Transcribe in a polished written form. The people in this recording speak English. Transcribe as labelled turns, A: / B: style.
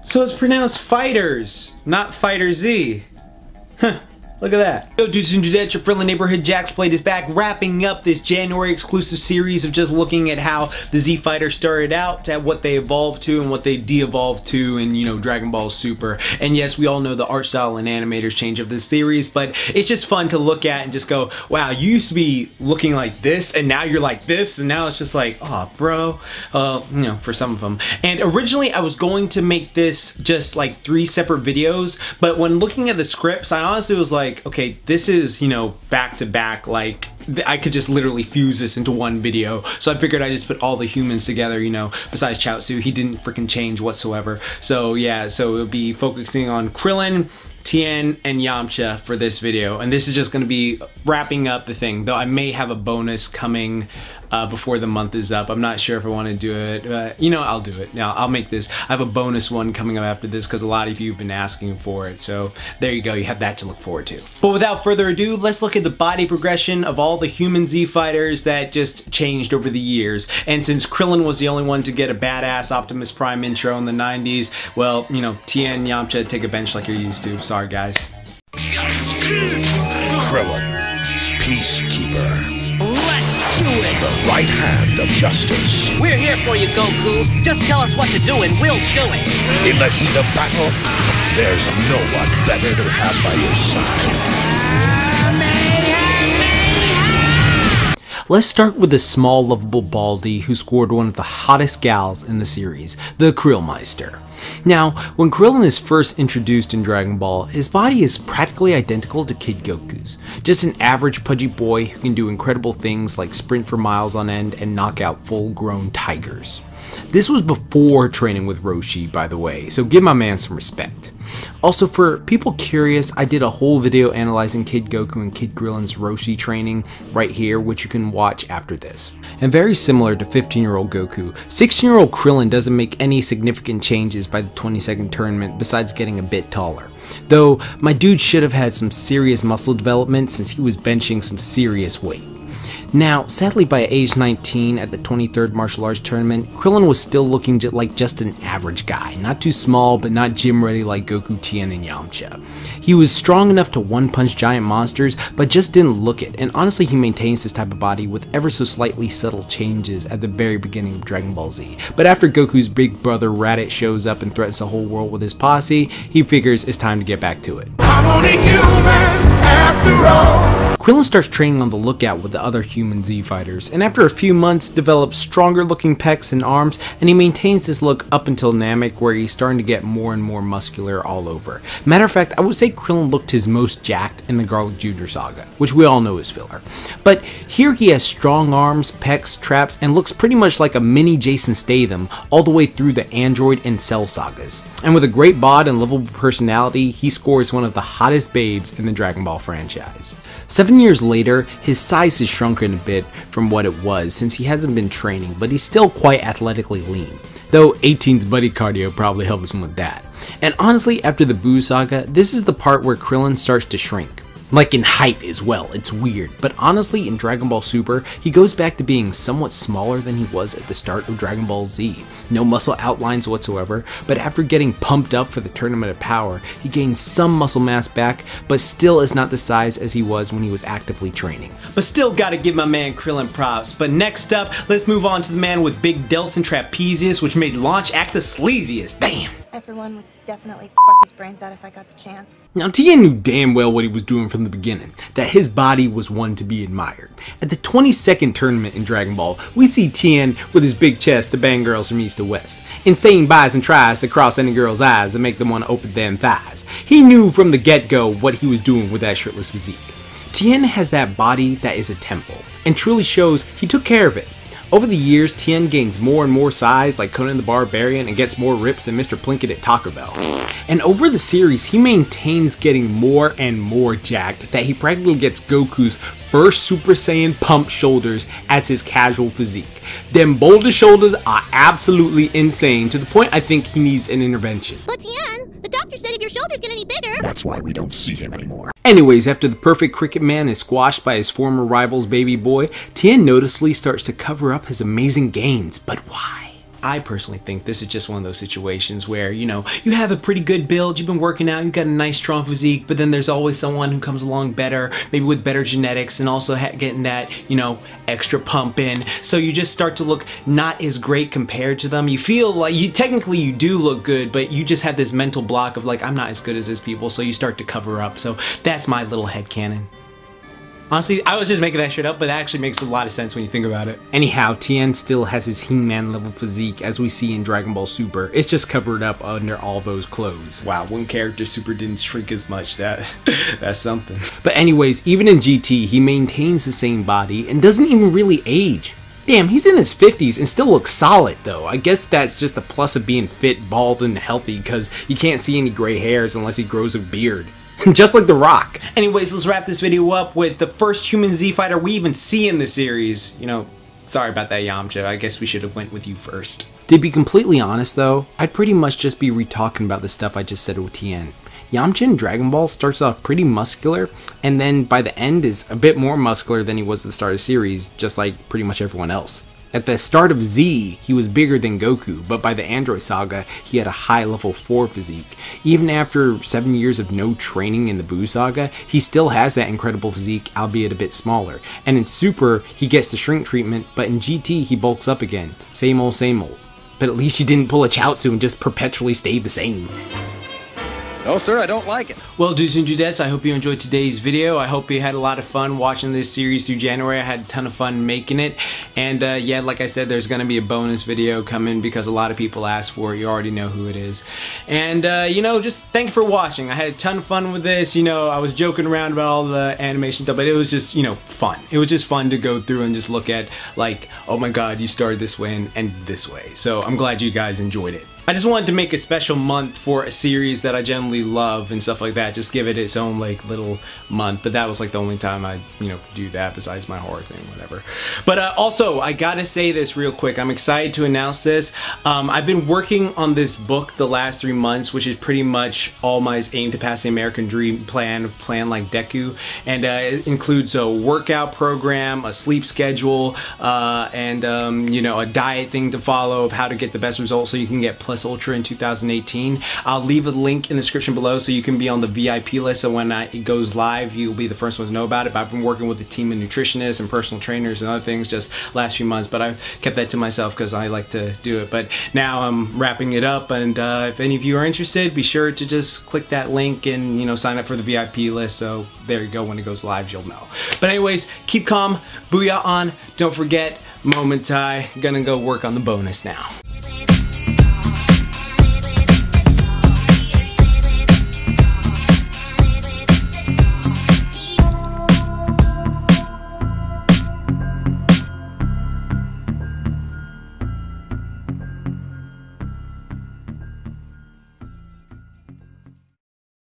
A: So it's pronounced Fighters, not Fighter Z. Huh. Look at that. Yo dudes and dudettes, your friendly neighborhood Jaxblade is back, wrapping up this January exclusive series of just looking at how the Z Fighter started out, at what they evolved to and what they de-evolved to in, you know, Dragon Ball Super. And yes, we all know the art style and animators change of this series, but it's just fun to look at and just go, wow, you used to be looking like this and now you're like this, and now it's just like, oh bro, you know, for some of them. And originally I was going to make this just like 3 separate videos, but when looking at the scripts, I honestly was like, okay, this is, you know, back to back, like I could just literally fuse this into one video. So I figured I just put all the humans together, you know, besides Chaozu. He didn't freaking change whatsoever. So yeah, so it'll be focusing on Krillin, Tien, and Yamcha for this video. And this is just going to be wrapping up the thing, though I may have a bonus coming before the month is up. I'm not sure if I want to do it, but you know, I'll do it. Now I'll make this. I have a bonus one coming up after this because a lot of you have been asking for it. So there you go, you have that to look forward to. But without further ado, let's look at the body progression of all the human Z fighters that just changed over the years. And since Krillin was the only one to get a badass Optimus Prime intro in the 90s, well, you know, Tien, Yamcha, take a bench like you're used to. Sorry guys.
B: Krillin, Peacekeeper.
C: Let's do it!
B: The right hand of justice.
C: We're here for you, Goku. Just tell us what to do and we'll do it.
B: In the heat of battle, there's no one better to have by your side.
A: Let's start with the small, lovable Baldy who scored one of the hottest gals in the series, the Krillmeister. Now, when Krillin is first introduced in Dragon Ball, his body is practically identical to Kid Goku's. Just an average pudgy boy who can do incredible things like sprint for miles on end and knock out full-grown tigers. This was before training with Roshi, by the way, so give my man some respect. Also, for people curious, I did a whole video analyzing Kid Goku and Kid Krillin's Roshi training right here, which you can watch after this. And very similar to 15-year-old Goku, 16-year-old Krillin doesn't make any significant changes by the 22nd tournament besides getting a bit taller. Though, my dude should have had some serious muscle development since he was benching some serious weight. Now, sadly by age 19 at the 23rd martial arts tournament, Krillin was still looking like just an average guy, not too small but not gym ready like Goku, Tien, and Yamcha. He was strong enough to one-punch giant monsters, but just didn't look it, and honestly he maintains this type of body with ever so slightly subtle changes at the very beginning of Dragon Ball Z. But after Goku's big brother Raditz shows up and threatens the whole world with his posse, he figures it's time to get back to it.
B: I'm only human after all.
A: Krillin starts training on the lookout with the other human Z fighters, and after a few months develops stronger looking pecs and arms, and he maintains this look up until Namek, where he's starting to get more and more muscular all over. Matter of fact, I would say Krillin looked his most jacked in the Garlic Jr. saga, which we all know is filler. But here he has strong arms, pecs, traps, and looks pretty much like a mini Jason Statham all the way through the Android and Cell sagas. And with a great bod and lovable personality, he scores one of the hottest babes in the Dragon Ball franchise. 7 years later, his size has shrunken a bit from what it was since he hasn't been training, but he's still quite athletically lean. Though 18's buddy cardio probably helps him with that. And honestly, after the Buu saga, this is the part where Krillin starts to shrink. Like in height as well, it's weird, but honestly in Dragon Ball Super, he goes back to being somewhat smaller than he was at the start of Dragon Ball Z. No muscle outlines whatsoever, but after getting pumped up for the Tournament of Power, he gains some muscle mass back, but still is not the size as he was when he was actively training. But still gotta give my man Krillin props. But next up, let's move on to the man with big delts and trapezius, which made Launch act the sleaziest. Damn!
D: Everyone would definitely fuck his brains out if I got the chance.
A: Now Tien knew damn well what he was doing from the beginning, that his body was one to be admired. At the 22nd tournament in Dragon Ball, we see Tien with his big chest to bang girls from east to west. Insane buys and tries to cross any girl's eyes and make them want to open them thighs. He knew from the get-go what he was doing with that shirtless physique. Tien has that body that is a temple, and truly shows he took care of it. Over the years, Tien gains more and more size like Conan the Barbarian and gets more rips than Mr. Plinkett at Taco Bell. And over the series, he maintains getting more and more jacked that he practically gets Goku's first Super Saiyan pump shoulders as his casual physique. Them boulder shoulders are absolutely insane to the point I think he needs an intervention.
E: But Tien, the doctor said if your shoulders get any bigger...
B: That's why we don't see him anymore.
A: Anyways, after the perfect cricket man is squashed by his former rival's baby boy, Tien noticeably starts to cover up his amazing gains. But why? I personally think this is just one of those situations where, you know, you have a pretty good build, you've been working out, you've got a nice strong physique, but then there's always someone who comes along better, maybe with better genetics, and also getting that, you know, extra pump in. So you just start to look not as great compared to them. You feel like technically you do look good, but you just have this mental block of like, I'm not as good as these people, so you start to cover up. So that's my little headcanon. Honestly, I was just making that shit up, but that actually makes a lot of sense when you think about it. Anyhow, Tien still has his He-Man level physique as we see in Dragon Ball Super. It's just covered up under all those clothes. Wow, one character Super didn't shrink as much. That's something. But anyways, even in GT, he maintains the same body and doesn't even really age. Damn, he's in his 50s and still looks solid though. I guess that's just a plus of being fit, bald, and healthy, because you can't see any gray hairs unless he grows a beard. Just like The Rock. Anyways, let's wrap this video up with the first human Z fighter we even see in the series. You know, sorry about that, Yamcha. I guess we should have went with you first. To be completely honest though, I'd pretty much just be re-talking about the stuff I just said with Tien. Yamcha in Dragon Ball starts off pretty muscular, and then by the end is a bit more muscular than he was at the start of the series, just like pretty much everyone else. At the start of Z, he was bigger than Goku, but by the Android Saga, he had a high level 4 physique. Even after 7 years of no training in the Buu Saga, he still has that incredible physique, albeit a bit smaller. And in Super, he gets the shrink treatment, but in GT, he bulks up again. Same old, same old. But at least he didn't pull a Chaozu and just perpetually stayed the same.
C: No, sir, I don't like it.
A: Well, dudes and dudettes, I hope you enjoyed today's video. I hope you had a lot of fun watching this series through January. I had a ton of fun making it. And yeah, like I said, there's going to be a bonus video coming because a lot of people asked for it. You already know who it is. And, you know, just thank you for watching. I had a ton of fun with this. You know, I was joking around about all the animation stuff, but it was just, you know, fun. It was just fun to go through and just look at, like, oh my god, you started this way and ended this way. So I'm glad you guys enjoyed it. I just wanted to make a special month for a series that I generally love and stuff like that. Just give it its own like little month. But that was like the only time I, you know, do that besides my horror thing, whatever. But also, I gotta say this real quick. I'm excited to announce this. I've been working on this book the last 3 months, which is pretty much All Might's Aim to Pass the American Dream plan like Deku. And it includes a workout program, a sleep schedule, and you know, a diet thing to follow of how to get the best results so you can get Plus Ultra in 2018. I'll leave a link in the description below so you can be on the VIP list, so when it goes live you'll be the first ones to know about it. But I've been working with a team of nutritionists and personal trainers and other things just last few months, but I've kept that to myself because I like to do it. But now I'm wrapping it up, and if any of you are interested, be sure to just click that link and, you know, sign up for the VIP list, so there you go, when it goes live you'll know. But anyways, keep calm, booyah on, don't forget, Momentai, gonna go work on the bonus now.